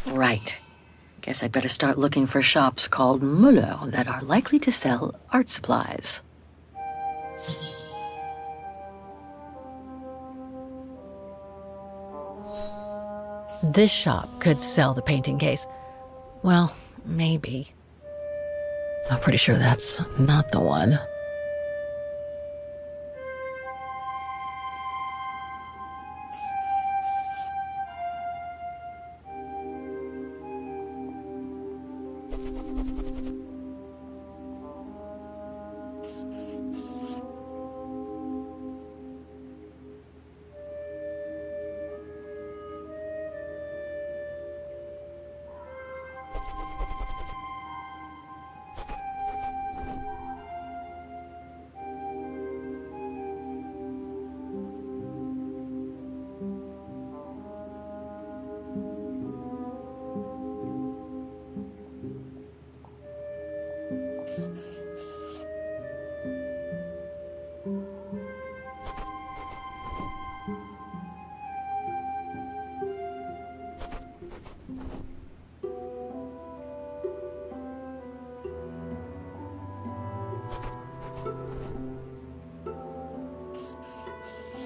Right. Guess I'd better start looking for shops called Muller that are likely to sell art supplies. This shop could sell the painting case. Well, maybe. I'm pretty sure that's not the one.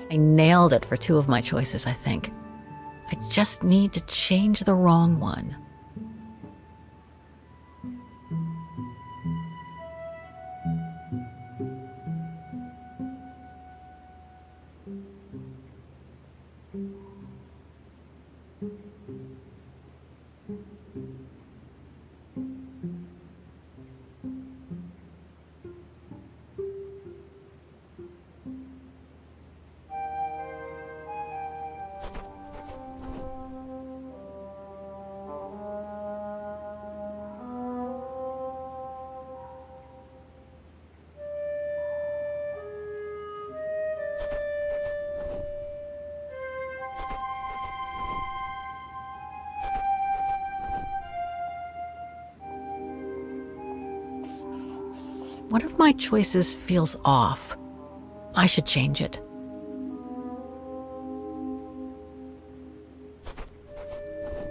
I nailed it for 2 of my choices, I think. I just need to change the wrong one. One of my choices feels off. I should change it.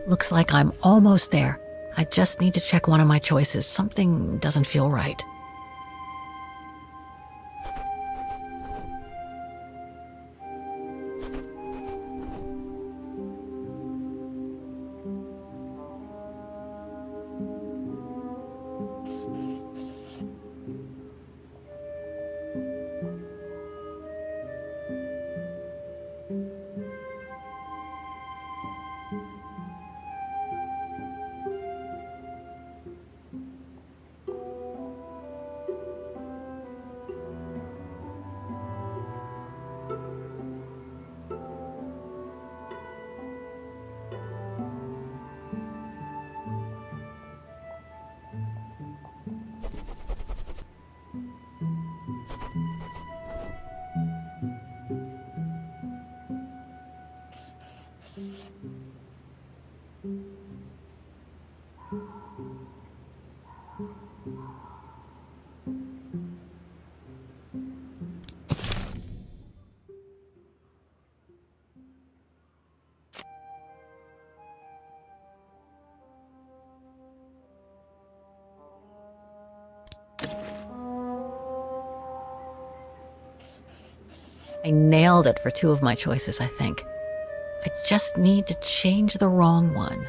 Looks like I'm almost there. I just need to check one of my choices. Something doesn't feel right. I nailed it for 2 of my choices, I think. I just need to change the wrong one.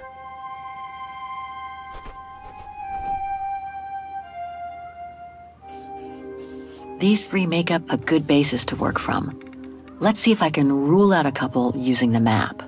These 3 make up a good basis to work from. Let's see if I can rule out a couple using the map.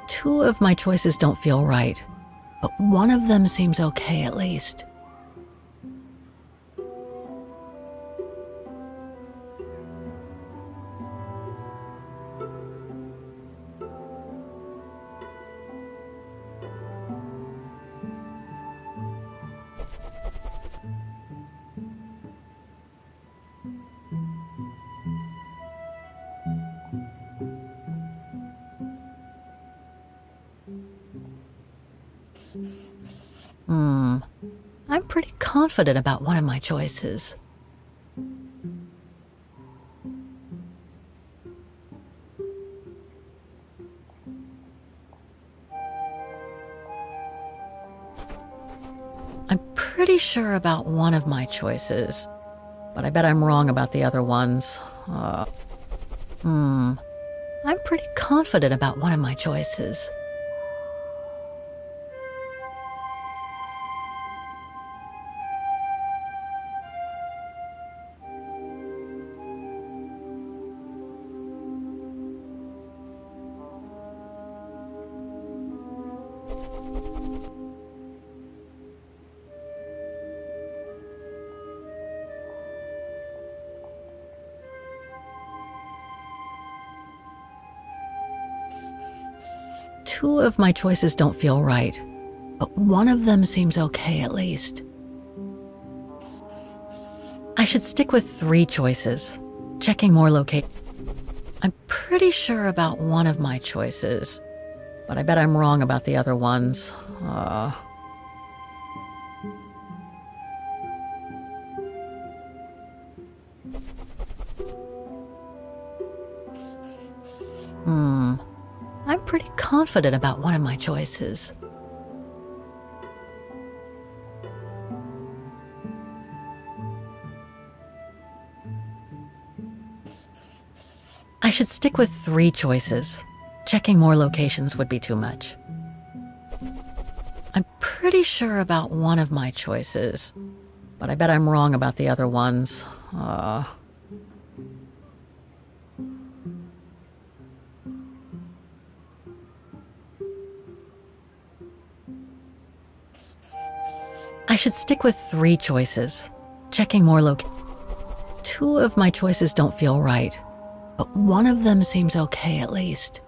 Two of my choices don't feel right, but one of them seems okay at least. I'm pretty confident about one of my choices. I'm pretty sure about one of my choices, but I bet I'm wrong about the other ones. I'm pretty confident about one of my choices. Two of my choices don't feel right, but one of them seems okay at least. I should stick with 3 choices, checking more locate. I'm pretty sure about one of my choices, but I bet I'm wrong about the other ones. I'm pretty confident about one of my choices. I should stick with 3 choices. Checking more locations would be too much. I'm pretty sure about one of my choices, but I bet I'm wrong about the other ones. I should stick with 3 choices. Checking more Two of my choices don't feel right, but one of them seems okay at least.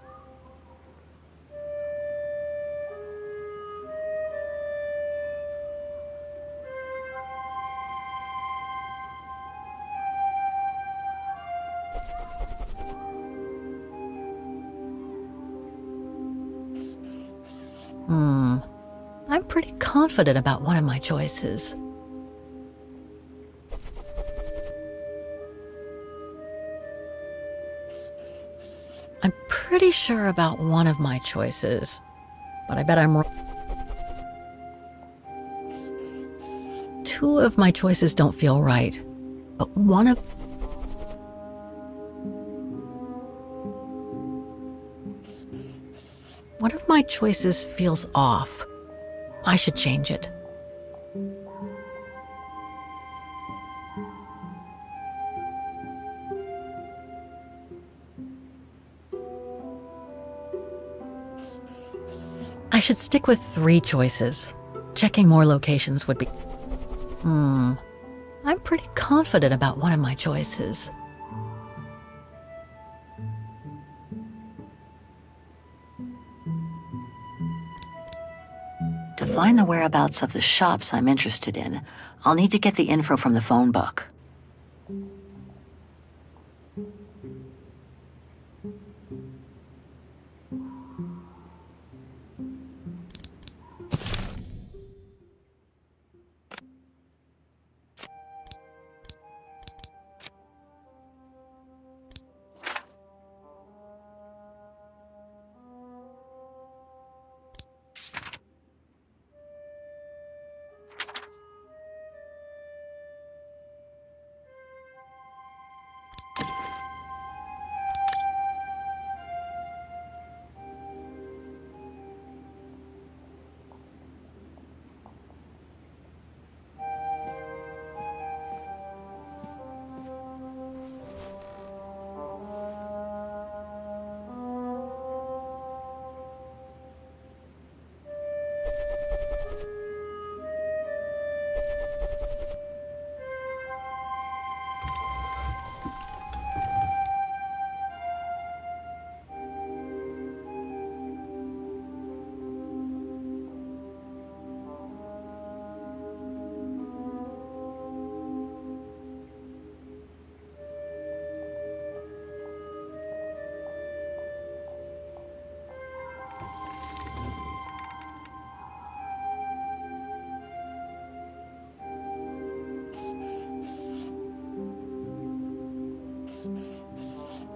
I'm pretty confident about one of my choices. I'm pretty sure about one of my choices, but I bet I'm wrong. Two of my choices don't feel right, but one of my choices feels off. I should change it. I should stick with 3 choices. Checking more locations would be... I'm pretty confident about one of my choices. To find the whereabouts of the shops I'm interested in, I'll need to get the info from the phone book.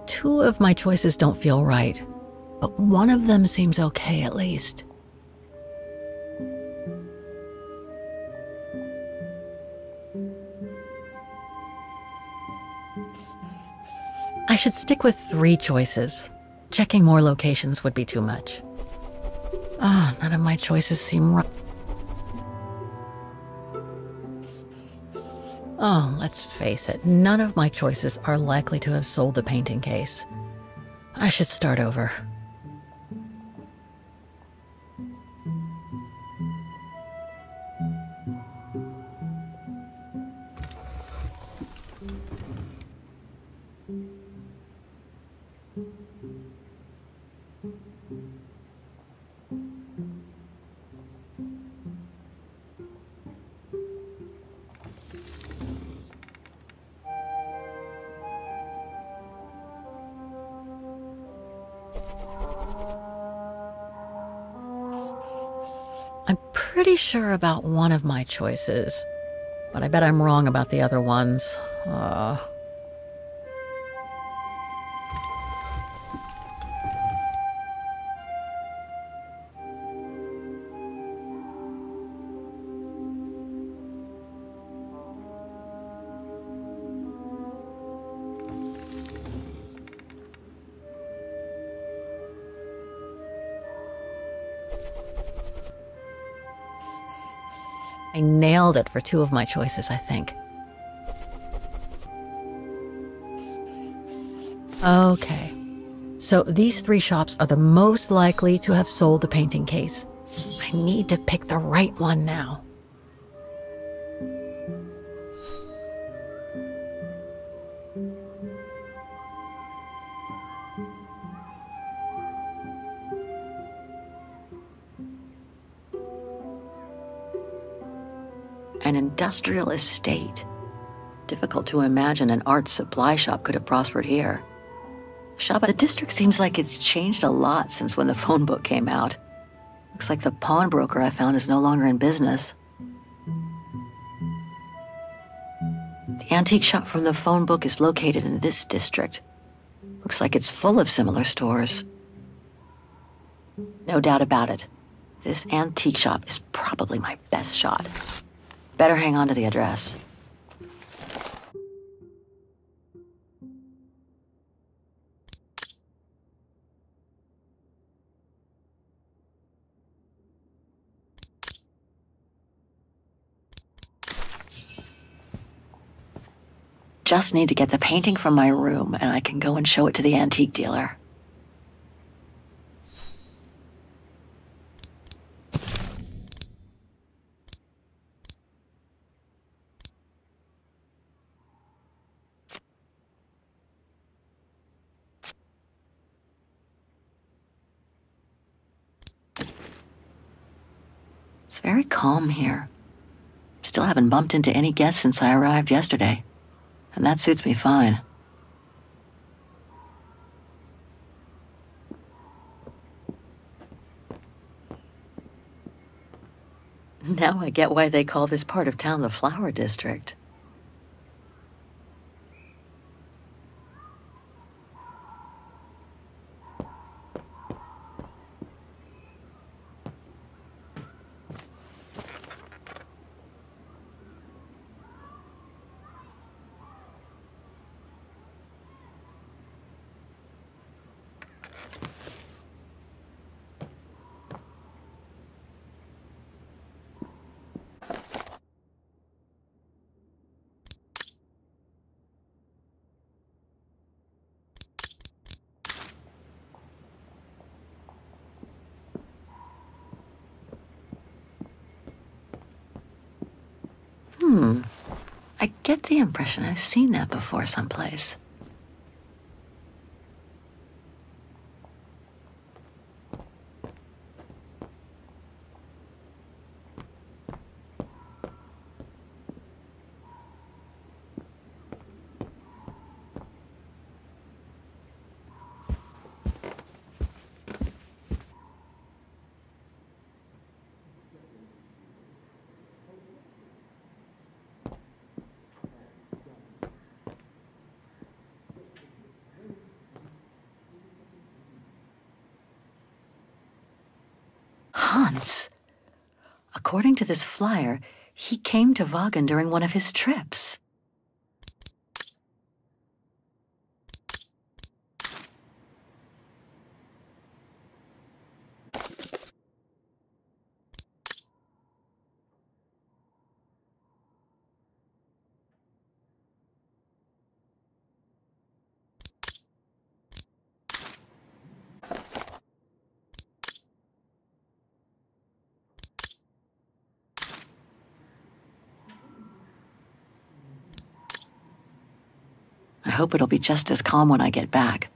Two of my choices don't feel right, but one of them seems okay at least. I should stick with three choices. Checking more locations would be too much. None of my choices seem right. Let's face it, none of my choices are likely to have sold the painting case. I should start over. I'm pretty sure about one of my choices, but I bet I'm wrong about the other ones. I nailed it for two of my choices, I think. Okay, so these three shops are the most likely to have sold the painting case. I need to pick the right one now. An industrial estate. Difficult to imagine an art supply shop could have prospered here. The district seems like it's changed a lot since when the phone book came out. Looks like the pawnbroker I found is no longer in business. The antique shop from the phone book is located in this district. Looks like it's full of similar stores. No doubt about it. This antique shop is probably my best shot. Better hang on to the address. Just need to get the painting from my room and I can go and show it to the antique dealer. It's very calm here. Still haven't bumped into any guests since I arrived yesterday, and that suits me fine. Now I get why they call this part of town the Flower District. I get the impression I've seen that before someplace. months. According to this flyer, he came to Vaughan during one of his trips. I hope it'll be just as calm when I get back.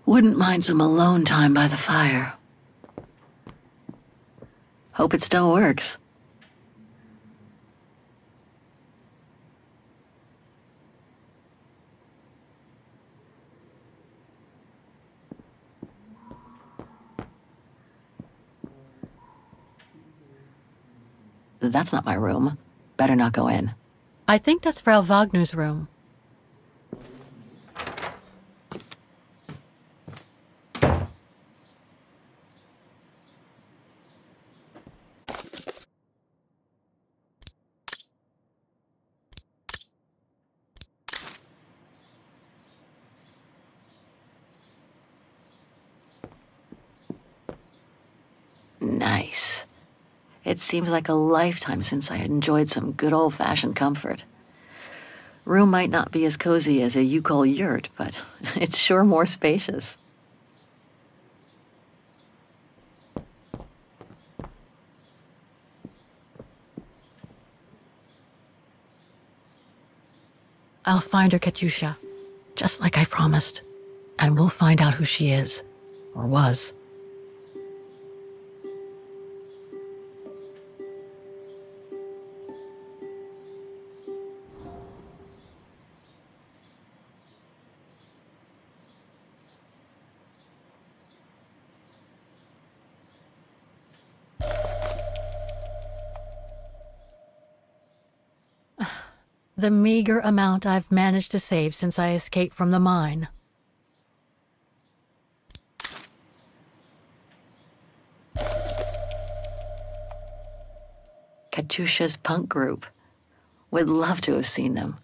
Wouldn't mind some alone time by the fire. Hope it still works. That's not my room. Better not go in. I think that's Frau Wagner's room. Nice. It seems like a lifetime since I enjoyed some good old-fashioned comfort. Room might not be as cozy as a you-call yurt, but it's sure more spacious. I'll find her, Katyusha, just like I promised. And we'll find out who she is, or was. The meager amount I've managed to save since I escaped from the mine. Katyusha's punk group. Would love to have seen them.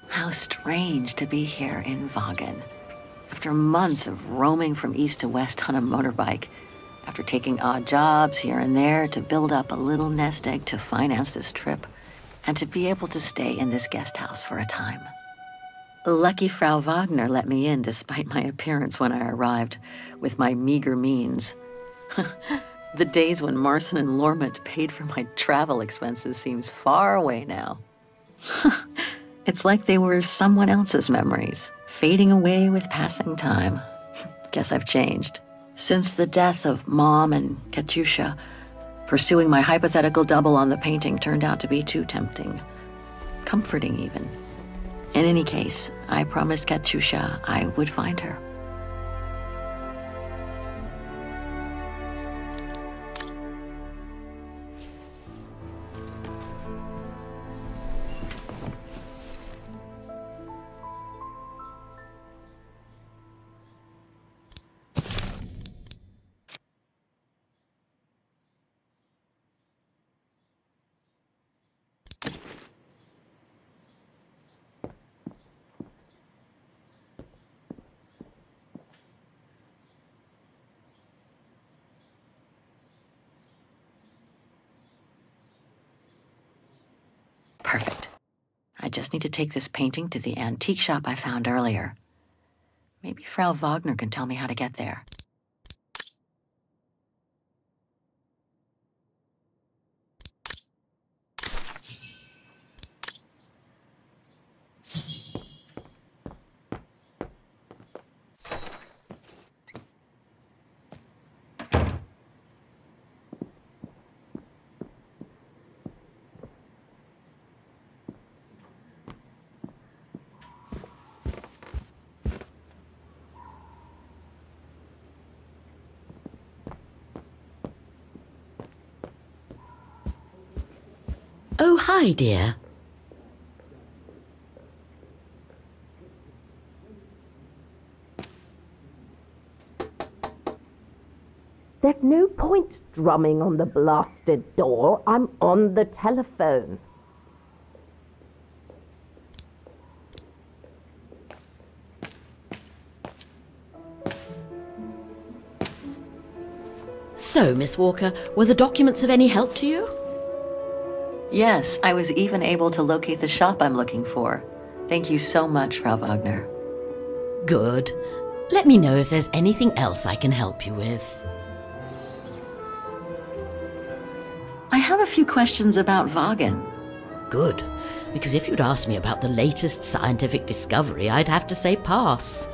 How strange to be here in Vaughan. After months of roaming from east to west on a motorbike, after taking odd jobs here and there to build up a little nest egg to finance this trip, and to be able to stay in this guest house for a time. Lucky Frau Wagner let me in despite my appearance when I arrived, with my meager means. The days when Marson and Lormont paid for my travel expenses seems far away now. It's like they were someone else's memories, fading away with passing time. Guess I've changed. Since the death of Mom and Katyusha, pursuing my hypothetical double on the painting turned out to be too tempting. comforting even. In any case, I promised Katyusha I would find her. Perfect. I just need to take this painting to the antique shop I found earlier. Maybe Frau Wagner can tell me how to get there. Oh, hi, dear. There's no point drumming on the blasted door. I'm on the telephone. So, Miss Walker, were the documents of any help to you? Yes, I was even able to locate the shop I'm looking for. Thank you so much, Frau Wagner. Good. Let me know if there's anything else I can help you with. I have a few questions about Wagen. Good, because if you'd asked me about the latest scientific discovery, I'd have to say pass.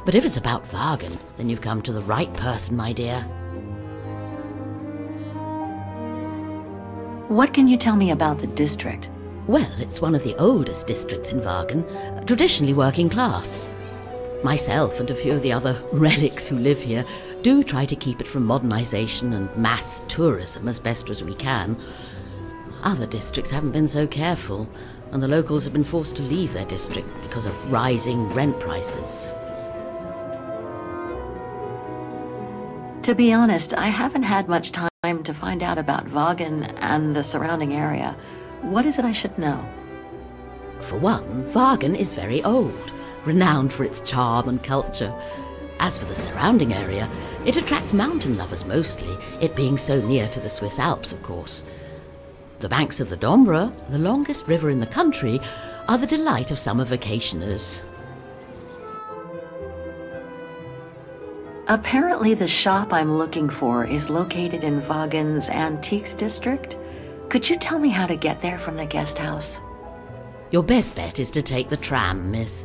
But if it's about Wagen, then you've come to the right person, my dear. What can you tell me about the district? Well, it's one of the oldest districts in Wagen, traditionally working class. Myself and a few of the other relics who live here do try to keep it from modernization and mass tourism as best as we can. Other districts haven't been so careful, and the locals have been forced to leave their district because of rising rent prices. To be honest, I haven't had much time to find out about Wagen and the surrounding area. What is it I should know? For one, Wagen is very old, renowned for its charm and culture. As for the surrounding area, it attracts mountain lovers mostly, it being so near to the Swiss Alps, of course. The banks of the Dombra, the longest river in the country, are the delight of summer vacationers. Apparently the shop I'm looking for is located in Wagen's Antiques district. Could you tell me how to get there from the guest house? Your best bet is to take the tram, miss.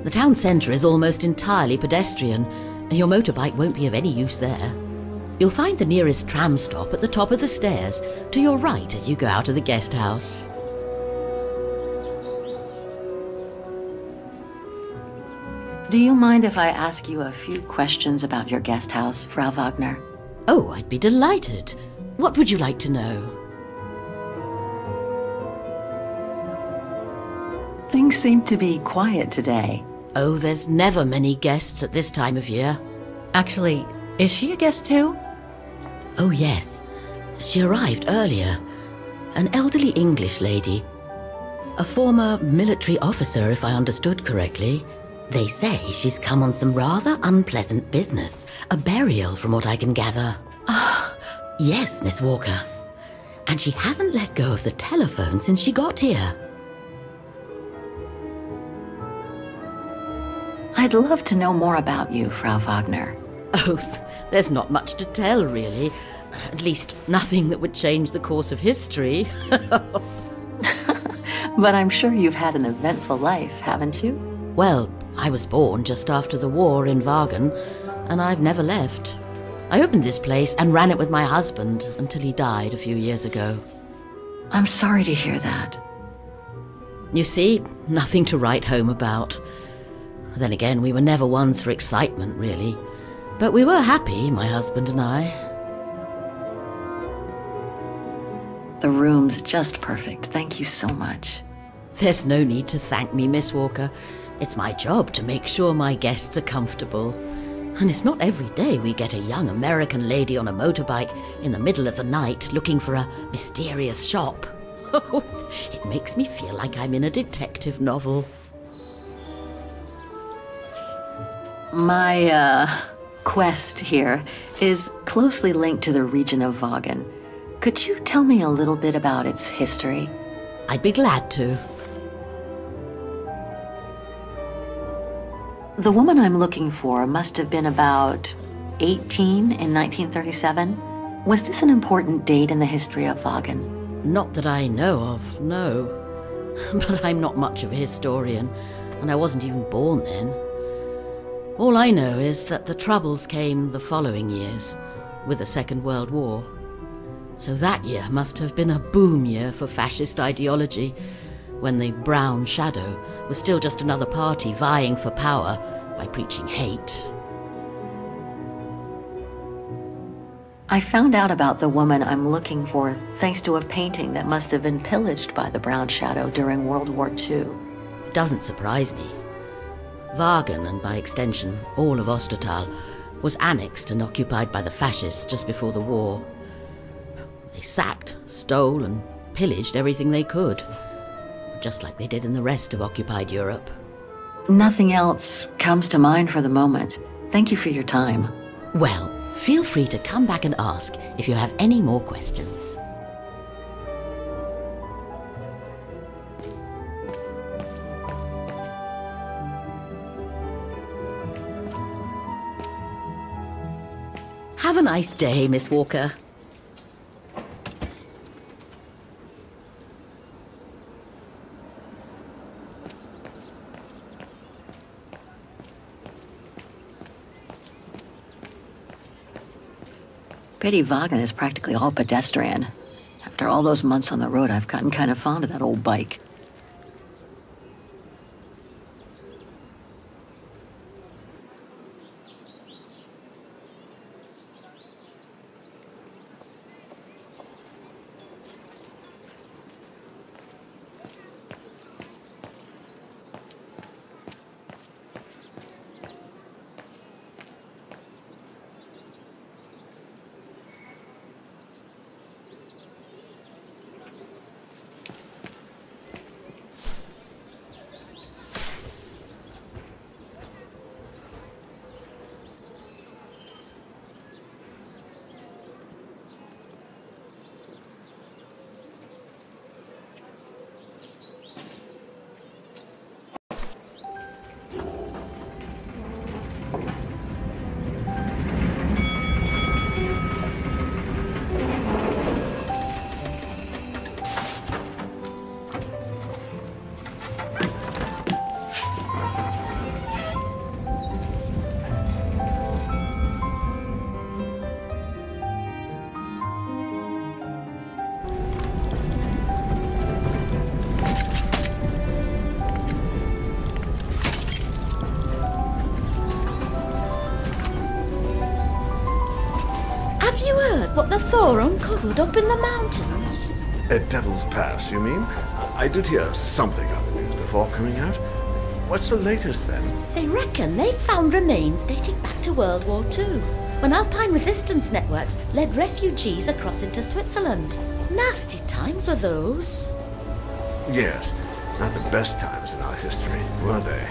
The town centre is almost entirely pedestrian, and your motorbike won't be of any use there. You'll find the nearest tram stop at the top of the stairs, to your right as you go out of the guest house. Do you mind if I ask you a few questions about your guest house, Frau Wagner? Oh, I'd be delighted. What would you like to know? Things seem to be quiet today. Oh, there's never many guests at this time of year. Actually, is she a guest too? Oh, yes. She arrived earlier. An elderly English lady. A former military officer, if I understood correctly. They say she's come on some rather unpleasant business. A burial, from what I can gather. Yes, Miss Walker. And she hasn't let go of the telephone since she got here. I'd love to know more about you, Frau Wagner. Oh, there's not much to tell, really. At least nothing that would change the course of history. But I'm sure you've had an eventful life, haven't you? Well, I was born just after the war in Wagen, and I've never left. I opened this place and ran it with my husband until he died a few years ago. I'm sorry to hear that. You see, nothing to write home about. Then again, we were never ones for excitement, really. But we were happy, my husband and I. The room's just perfect. Thank you so much. There's no need to thank me, Miss Walker. It's my job to make sure my guests are comfortable. And it's not every day we get a young American lady on a motorbike in the middle of the night looking for a mysterious shop. It makes me feel like I'm in a detective novel. My, quest here is closely linked to the region of Vaughan. Could you tell me a little bit about its history? I'd be glad to. The woman I'm looking for must have been about 18 in 1937. Was this an important date in the history of Vaughan? Not that I know of, no. But I'm not much of a historian, and I wasn't even born then. All I know is that the Troubles came the following years, with the Second World War. So that year must have been a boom year for fascist ideology, when the Brown Shadow was still just another party vying for power by preaching hate. I found out about the woman I'm looking for thanks to a painting that must have been pillaged by the Brown Shadow during World War II. Doesn't surprise me. Vaughan, and by extension all of Ostertal, was annexed and occupied by the fascists just before the war. They sacked, stole and pillaged everything they could, just like they did in the rest of occupied Europe. Nothing else comes to mind for the moment. Thank you for your time. Well, feel free to come back and ask if you have any more questions. Have a nice day, Miss Walker. Pity Vaughan is practically all pedestrian. After all those months on the road, I've gotten kind of fond of that old bike. What the Thor uncovered up in the mountains? At Devil's Pass, you mean? I did hear something on the news before coming out. What's the latest, then? They reckon they've found remains dating back to World War II, when Alpine resistance networks led refugees across into Switzerland. Nasty times were those. Yes, not the best times in our history, were they?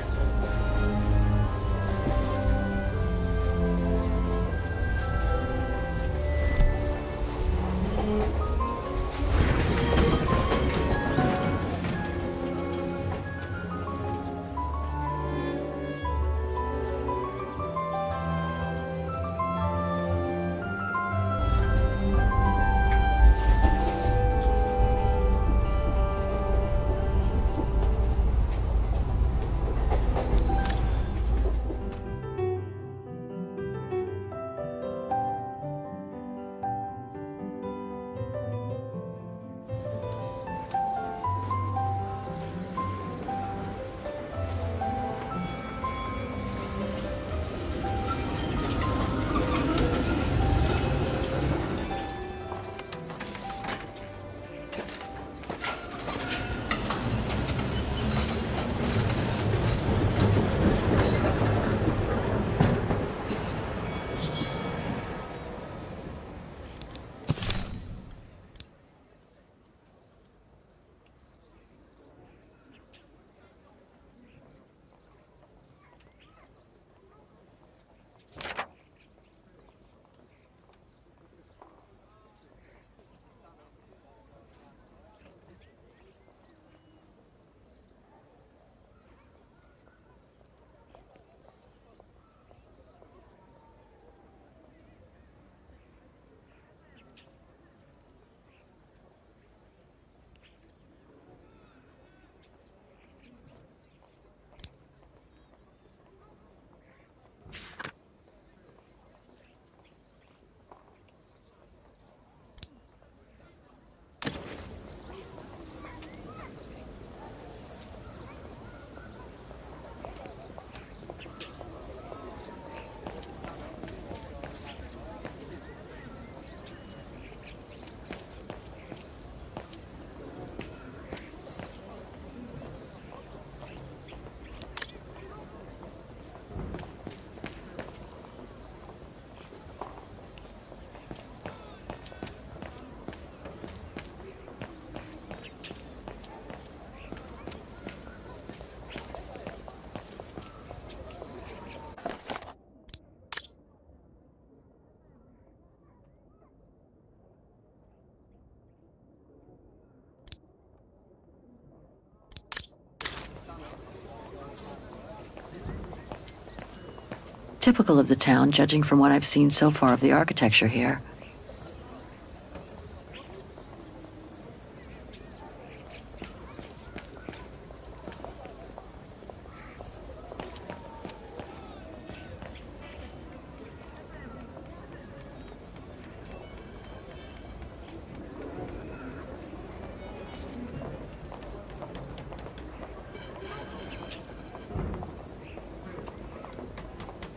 Typical of the town, judging from what I've seen so far of the architecture here.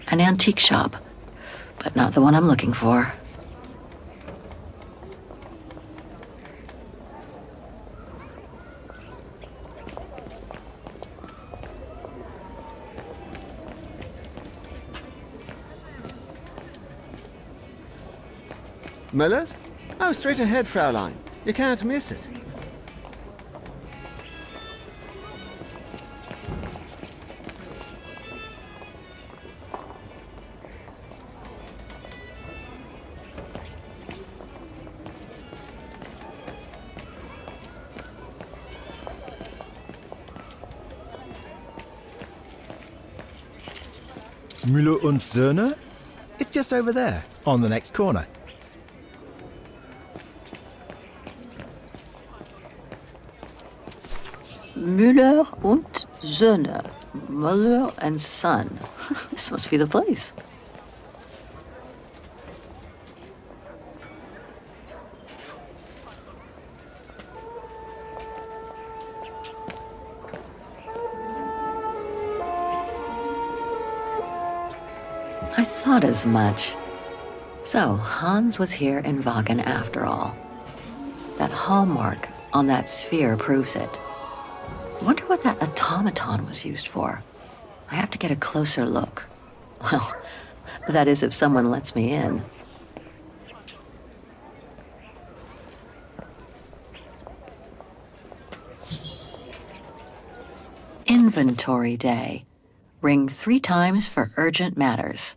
An antique shop, but not the one I'm looking for. Miller's? Oh, straight ahead, Fraulein. You can't miss it. Müller und Söhne? It's just over there, on the next corner. Müller und Söhne. Müller and Son. This must be the place. I thought as much. So, Hans was here in Wagen after all. That hallmark on that sphere proves it. Wonder what that automaton was used for. I have to get a closer look. Well, that is if someone lets me in. Inventory day. Ring 3 times for urgent matters.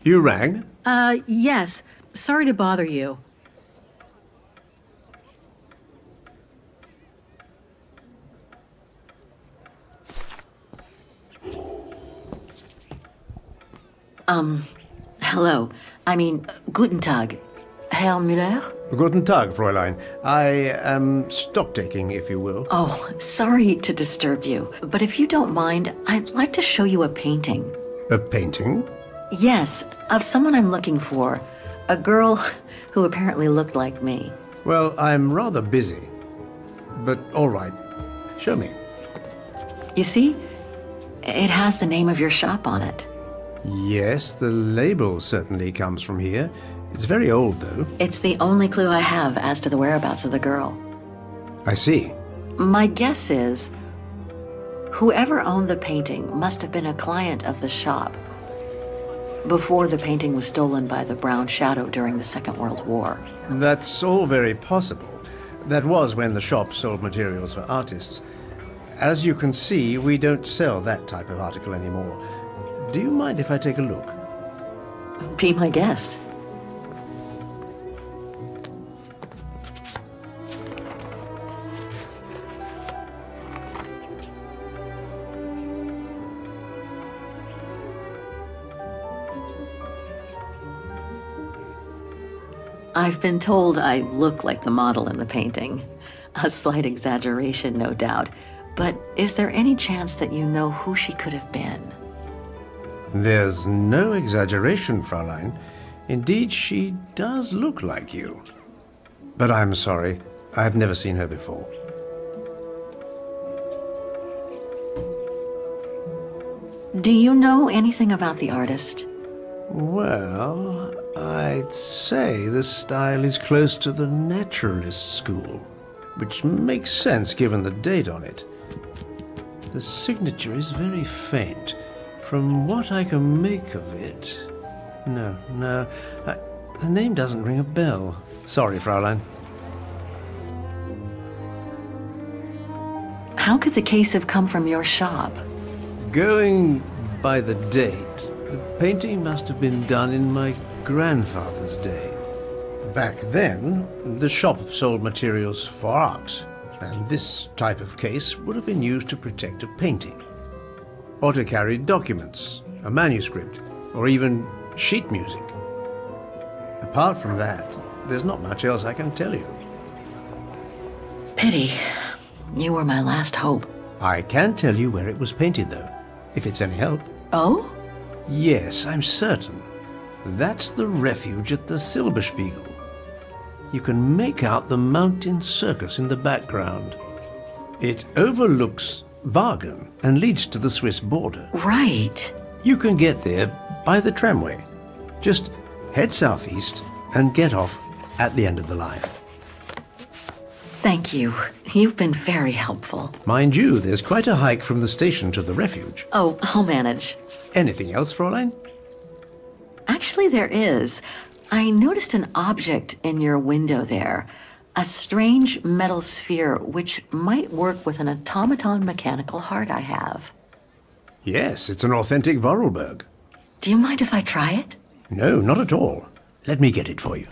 You rang? Yes. Sorry to bother you. Hello. I mean, guten Tag. Herr Müller? Guten Tag, Fräulein. I am stock-taking, if you will. Oh, sorry to disturb you, but if you don't mind, I'd like to show you a painting. A painting? Yes, of someone I'm looking for. A girl who apparently looked like me. Well, I'm rather busy. But all right. Show me. You see? It has the name of your shop on it. Yes, the label certainly comes from here. It's very old, though. It's the only clue I have as to the whereabouts of the girl. I see. My guess is, whoever owned the painting must have been a client of the shop before the painting was stolen by the Brown Shadow during the Second World War. That's all very possible. That was when the shop sold materials for artists. As you can see, we don't sell that type of article anymore. Do you mind if I take a look? Be my guest. I've been told I look like the model in the painting. A slight exaggeration, no doubt. But is there any chance that you know who she could have been? There's no exaggeration, Fräulein. Indeed, she does look like you. But I'm sorry, I've never seen her before. Do you know anything about the artist? Well, I'd say the style is close to the naturalist school, which makes sense given the date on it. The signature is very faint. From what I can make of it... No, the name doesn't ring a bell. Sorry, Fräulein. How could the case have come from your shop? Going by the date, the painting must have been done in my grandfather's day. Back then, the shop sold materials for art, and this type of case would have been used to protect a painting, or to carry documents, a manuscript, or even sheet music. Apart from that, there's not much else I can tell you. Pity. You were my last hope. I can tell you where it was painted, though, if it's any help. Oh? Yes, I'm certain. That's the refuge at the Silberspiegel. You can make out the mountain circus in the background. It overlooks Wagen and leads to the Swiss border. Right. You can get there by the tramway. Just head southeast and get off at the end of the line. Thank you. You've been very helpful. Mind you, there's quite a hike from the station to the refuge. Oh, I'll manage. Anything else, Fräulein? Actually, there is. I noticed an object in your window there. A strange metal sphere which might work with an automaton mechanical heart I have. Yes, it's an authentic Vorarlberg. Do you mind if I try it? No, not at all. Let me get it for you.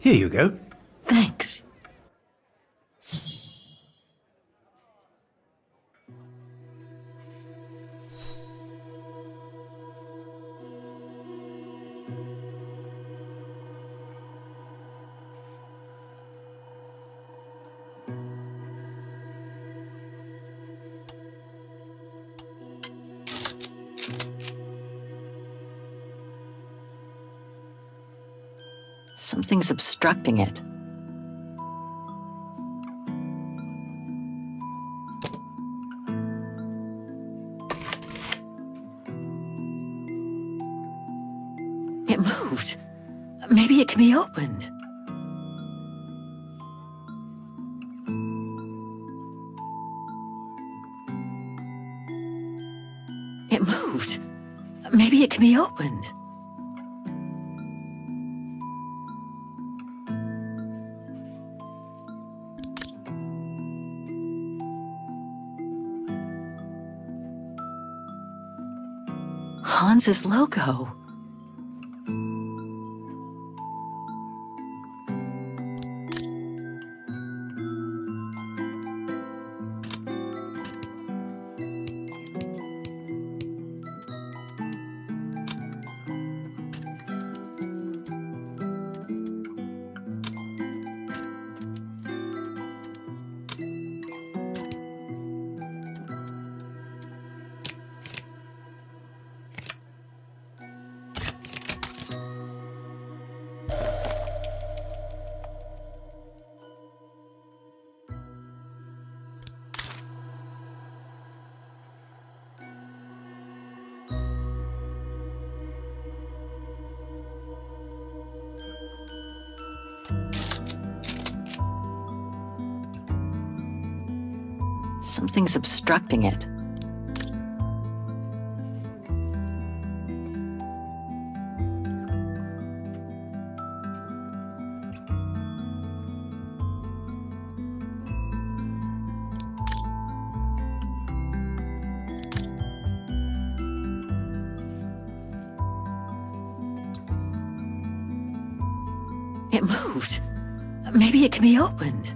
Here you go. Thanks. Something's obstructing it. It moved. Maybe it can be opened. It moved. Maybe it can be opened. Hans's logo. Something's obstructing it. It moved. Maybe it can be opened.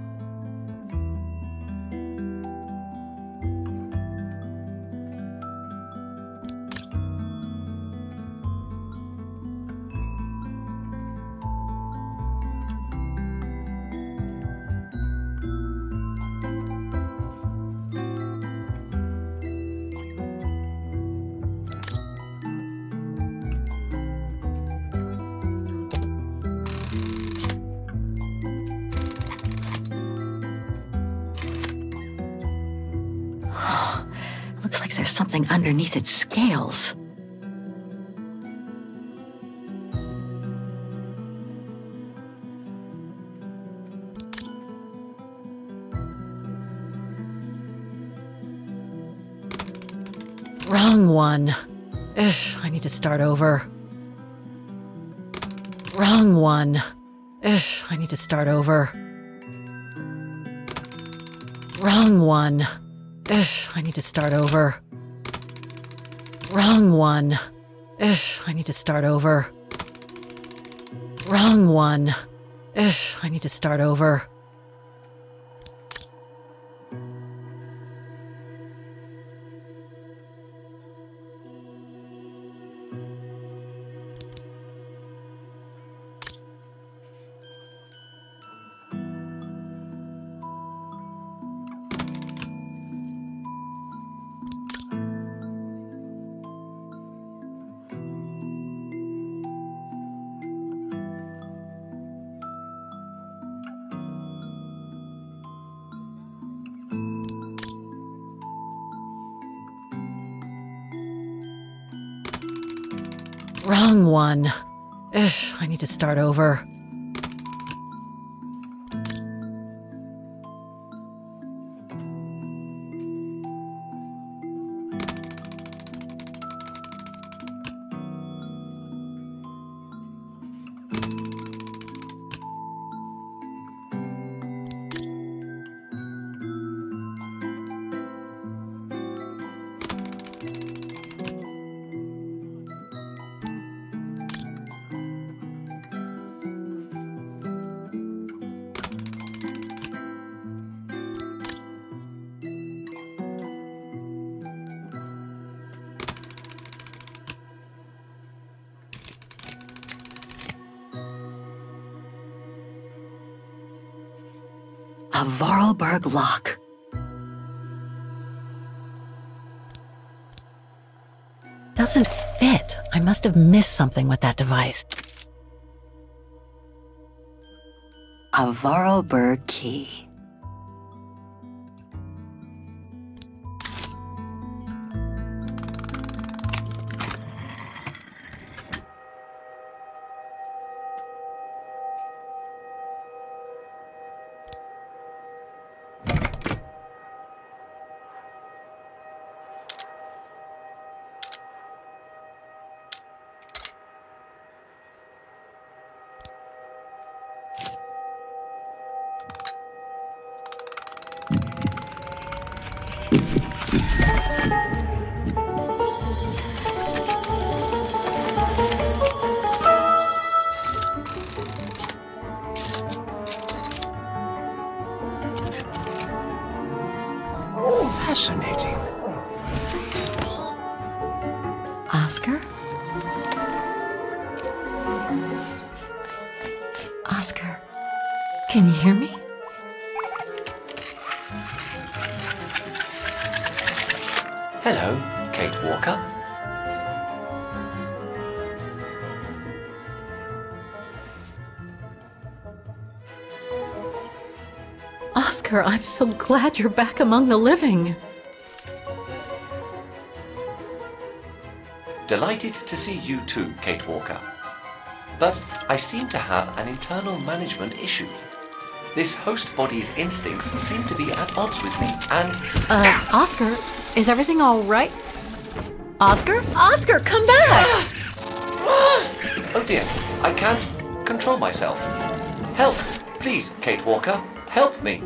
Looks like there's something underneath its scales. Wrong one. Ugh, I need to start over. Wrong one. Ugh, I need to start over. Wrong one. Ugh, I need to start over. Wrong one. Ugh, I need to start over. Wrong one. Ugh, I need to start over. Wrong one. Ugh, I need to start over. A Vorarlberg lock. Doesn't fit. I must have missed something with that device. A Vorarlberg key. Fascinating. Oscar? Oscar, can you hear me? Hello, Kate Walker. Oscar, I'm so glad you're back among the living. Delighted to see you too, Kate Walker. But I seem to have an internal management issue. This host body's instincts seem to be at odds with me, and... Oscar, is everything all right? Oscar? Oscar, come back! Oh dear, I can't control myself. Help, please, Kate Walker. Help me.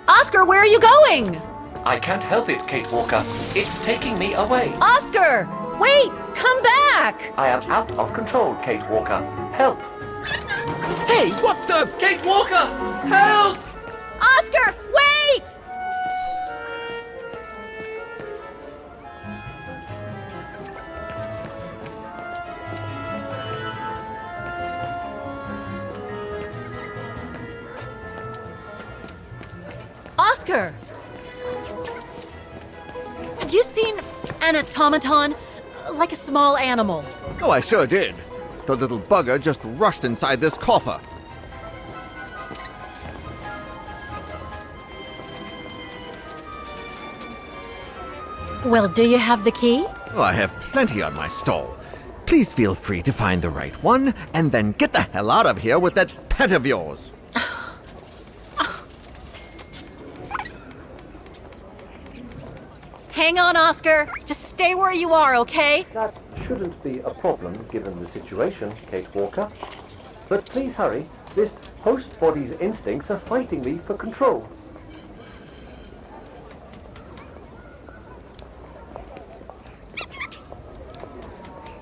Oscar, where are you going? I can't help it, Kate Walker. It's taking me away. Oscar! Wait! Come back! I am out of control, Kate Walker. Help! Hey, what the? Kate Walker! Help! Oscar, wait! Oscar! Have you seen an automaton? Like a small animal. Oh, I sure did. The little bugger just rushed inside this coffer. Well, do you have the key? Oh, I have plenty on my stall. Please feel free to find the right one, and then get the hell out of here with that pet of yours. Hang on, Oscar. Just stay where you are, okay? That shouldn't be a problem given the situation, Kate Walker. But please hurry. This host body's instincts are fighting me for control.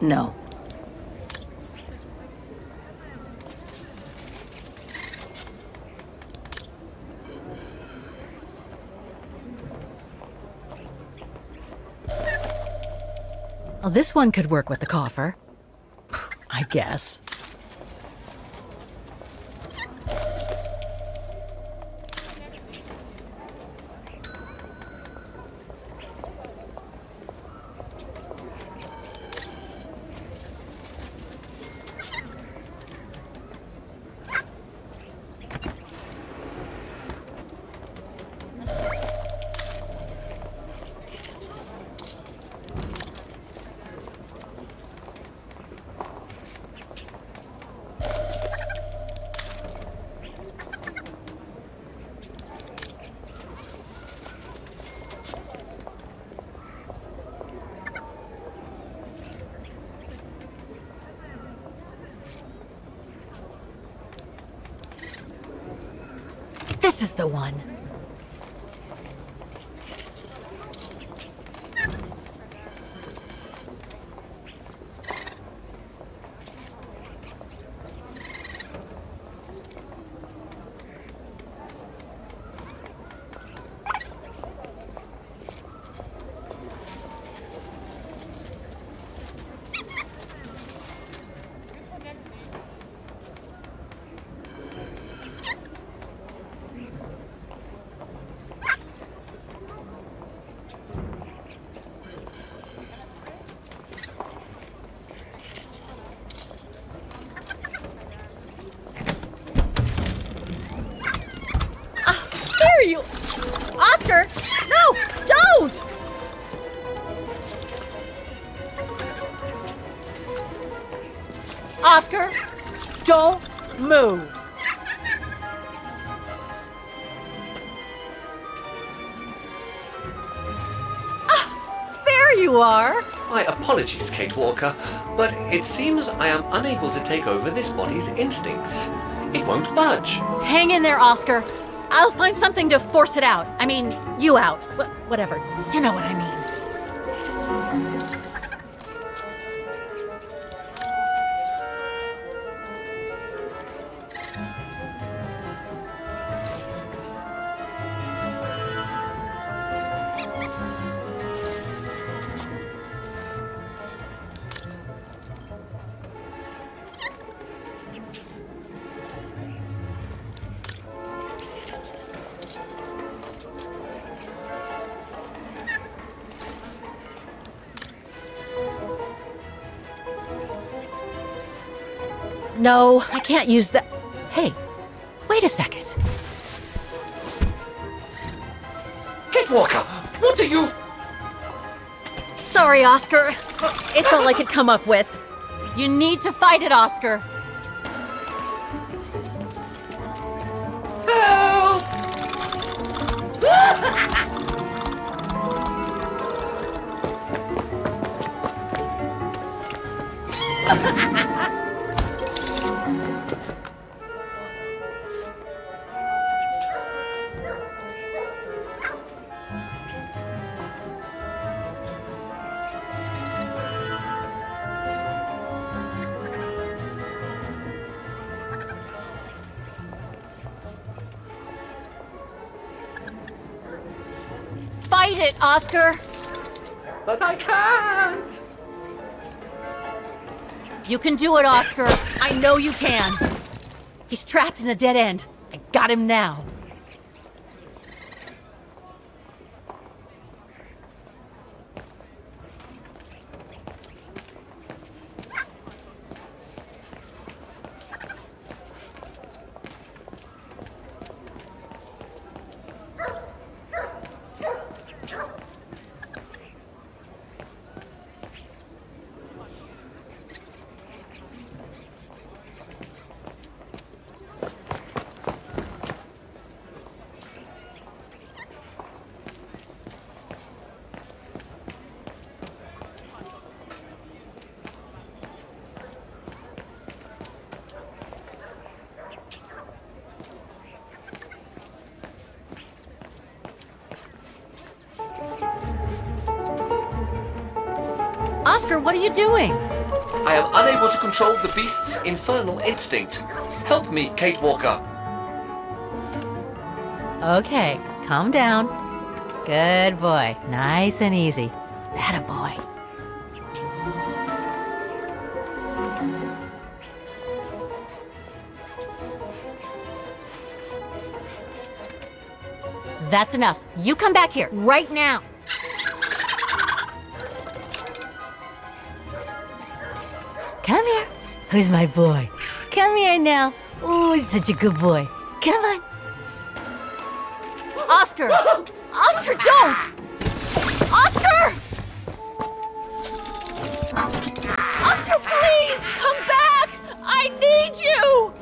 No. Well, this one could work with the coffer. I guess. This is the one. You, Oscar! No, don't! Oscar, don't move. There you are. My apologies, Kate Walker, but it seems I am unable to take over this body's instincts. It won't budge. Hang in there, Oscar. I'll find something to force it out. I mean, you out. Whatever. You know what I mean. No, I can't use that. Hey, wait a second. Kate Walker, what are you... Sorry, Oscar. It's all I could come up with. You need to fight it, Oscar. Help! Fight it, Oscar! But I can't! You can do it, Oscar. I know you can. He's trapped in a dead end. I got him now. what are you doing? I am unable to control the beast's infernal instinct. Help me, Kate Walker. Okay, calm down. Good boy. Nice and easy. Atta boy. That's enough. You come back here, right now. Come here. Who's my boy? Come here now. Oh, he's such a good boy. Come on. Oscar! Oscar, don't! Oscar! Oscar, please! Come back! I need you!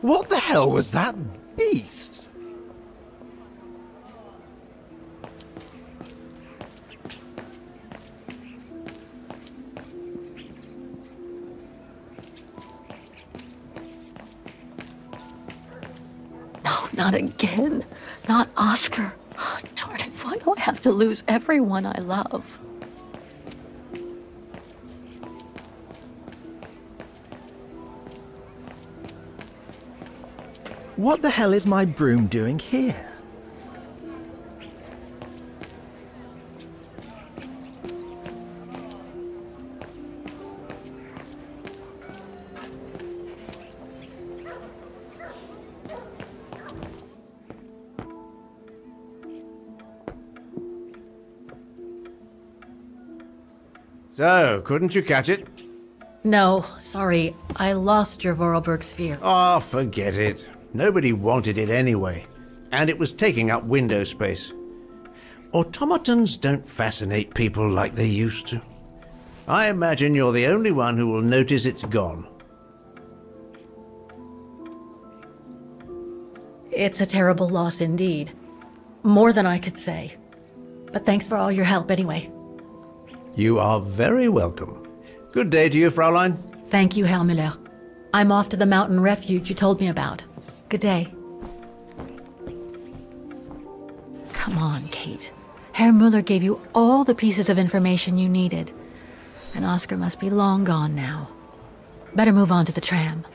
What the hell was that beast? No, not again. Not Oscar. Oh, darn it, why do I have to lose everyone I love? What the hell is my broom doing here? So, couldn't you catch it? No, sorry. I lost your Vorarlberg sphere. Oh, forget it. Nobody wanted it anyway. And it was taking up window space. Automatons don't fascinate people like they used to. I imagine you're the only one who will notice it's gone. It's a terrible loss indeed. More than I could say. But thanks for all your help anyway. You are very welcome. Good day to you, Fraulein. Thank you, Herr Müller. I'm off to the mountain refuge you told me about. Good day. Come on, Kate. Herr Müller gave you all the pieces of information you needed. And Oscar must be long gone now. Better move on to the tram.